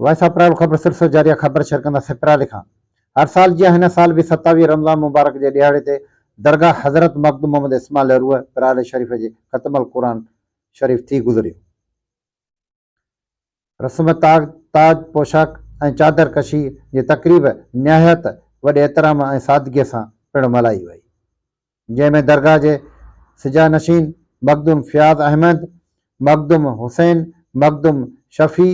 वैसा प्राल खबर सिलसिलो जारी खबर शेयर कंदा सिपरा लिखा। हर साल जी हिन साल भी 27 रमज़ान मुबारक के दिहाड़े ते दरगाह हज़रत मखदूम मोहम्मद इस्माइल रूह प्राल शरीफ़ जे ख़त्म कुरान शरीफ़ थी गुज़रियो। रस्म ताज पोशाक ऐं चादर कशी जी तक़रीब निहायत वॾे एहतराम ऐं सादगीअ सां पिणु मल्हाई वई, जंहिंमें दरगाह जे सिजा नशीन मखदूम फ़ियाज़ अहमद, मखदूम हुसैन, मखदूम शफ़ी,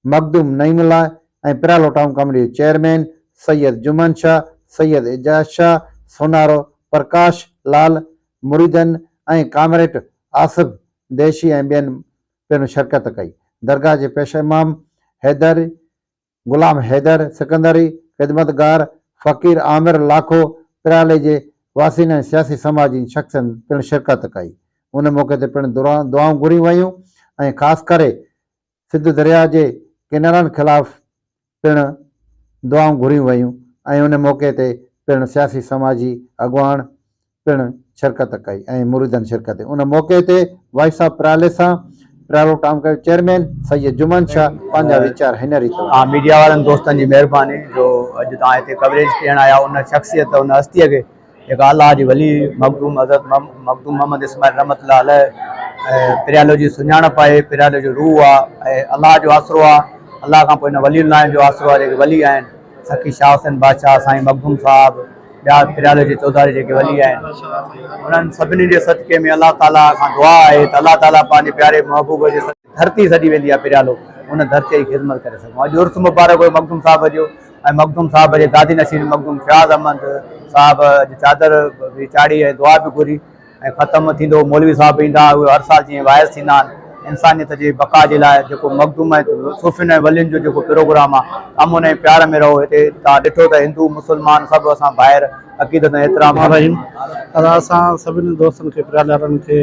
मखदूम नईमुल्ला ऐं Piralo town committee chairman Syed Juman Shah, Syed Ejaz Shah, सोनारो प्रकाश लाल, मुरीदन ऐं कामरेड आसिफ देशी ऐं ॿियनि पिणु शिरकत कई। दरगाह जे पेश इमाम हैदर गुलाम हैदर सिकंदरी, ख़िदमतगार फ़कीर आमिर लाखो, पिराले जे वासिन ऐं सियासी समाजी शख़्सनि पिणु शिरकत कई। उन मौक़े ते पिणु दुआऊं घुरी वयूं ऐं ख़ासि करे सिंध दरिया जे किनारनि ख़िलाफ़ पिणु दुआऊं घुरी वयूं ऐं उन मौक़े ते पिणु सियासी समाजी अॻुवान पिणु शिरकत कई ऐं मुरीदनि शिरकत कई। उन मौक़े ते वाइसा प्राले सां पिरालो टाउन के चेयरमैन सैयद जुमन शाह पंहिंजा वीचार हिन रीति मीडिया वारनि दोस्तनि जी महिरबानी जो अॼु तव्हां हिते कवरेज ॾियणु आया उन शख़्सियत उन हस्तीअ खे जेका अलाह जी वली मखदूम हज़रत मखदूम मोहम्मद इस्माइल रहमतुल्लाह अलैह पिरालो जी सुञाणप आहे, पिरालो जो रूह आहे ऐं अलाह जो आसरो आहे। अलाह खां पोइ हिन वलीउल्लाह जो आसरो आहे, जेके वली आहिनि सखी शाह हुसैन बादशाह, साईं मखदूम साहिबु, ॿिया पिराले जे चौधारी जेके वली आहिनि, उन्हनि सभिनी जे सदके में अलाह ताला खां दुआ आहे त अलाह ताला पंहिंजे प्यारे महबूब जे धरती सॼी वेंदी आहे पिरालो, उन धरतीअ जी ख़िदमत करे सघूं। अॼु उर्स मुबारक हुयो मखदूम साहिब जो ऐं मखदूम साहिब जे गादी नशीन मखदूम फ़ियाज़ अहमद साहिब जी चादर बि चाढ़ी ऐं दुआ बि घुरी ऐं ख़त्म थींदो। मौलवी साहिब ईंदा, उहे हर साल जीअं वाइस थींदा आहिनि इंसानियत जे बका जे लाइ, जेको मखदूम ऐं सूफ़ियुनि ऐं वलियुनि जो जेको प्रोग्राम आहे, अमुन ऐं प्यार में रहो। हिते तव्हां ॾिठो त हिंदू मुस्लमान सभु असां ॿाहिरि अक़ीदत ऐं एतिराम रहीम असां सभिनी दोस्तनि खे पिराले वारनि खे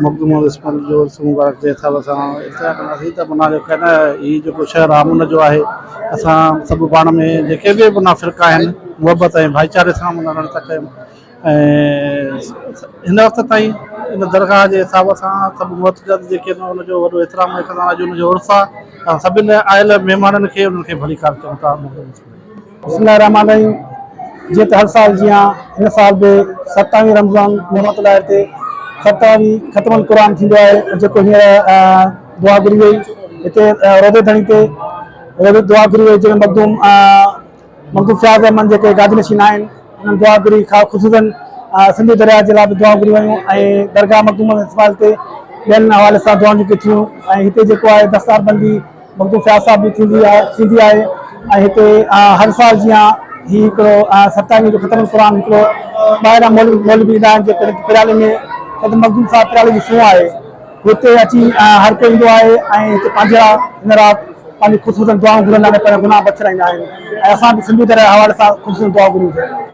मखदूम मोहम्मद इस्माइल जो उर्स मुबारक जे हिसाब सां इतिरा कंदासीं त माना जेको न हीउ जेको शहरु आहे उन जो आहे। असां सभु पाण में जेके बि माना फ़िरका आहिनि मुहबत ऐं भाईचारे सां माना रण था कयूं ऐं हिन वक़्त ताईं इन दरगाह जे हिसाब सां सभु मुतजद जेके न उनजो वॾो एतिराम कंदा अॼु उनजो उर्स आहे। सभिनी आयल महिमाननि खे उन्हनि खे भली कार चऊं था। बिस्मिल्लाह रहमान रहीम। जीअं त हर साल जीअं हिन साल बि 27 रमज़ान मोहम्मद लाइ हिते 27 ख़त्म क़ुरान थींदो आहे, जेको हींअर दुआ घुरी वई हिते रोज़े धणी ते दुआ घुरी वई, जंहिंमें मखदूम फ़ियाज़ अहमद जेके गादी नशीन आहिनि उन्हनि दुआ घुरी ख़ुसूसन सिंध दरिया जे लाइ बि दुआ घुरी वयूं ऐं दरगाह मखदूम इस्माइल ते ॿियनि हवाले सां दुआऊं जेके थियूं ऐं हिते जेको आहे दस्तारबंदी मखदूम फ़ियाज़ साहिब बि थींदी आहे ऐं हिते हर साल जीअं ही हिकिड़ो 27 जो ख़त्म क़ुरान हिकिड़ो ॿाहिरां मौलवी ईंदा आहिनि जेके पिराले में मखदूम साहिब पिराले जी सूंह आहे, हिते अची हर कोई ईंदो आहे ऐं हिते पंहिंजा हिन राति पंहिंजी ख़ुशूसन दुआऊं घुरंदा आहिनि, पंहिंजा गुनाह बख़्शराईंदा आहिनि ऐं असां बि सिंधी तरह हवाले सां ख़ुशूसन दुआ घुरियूं।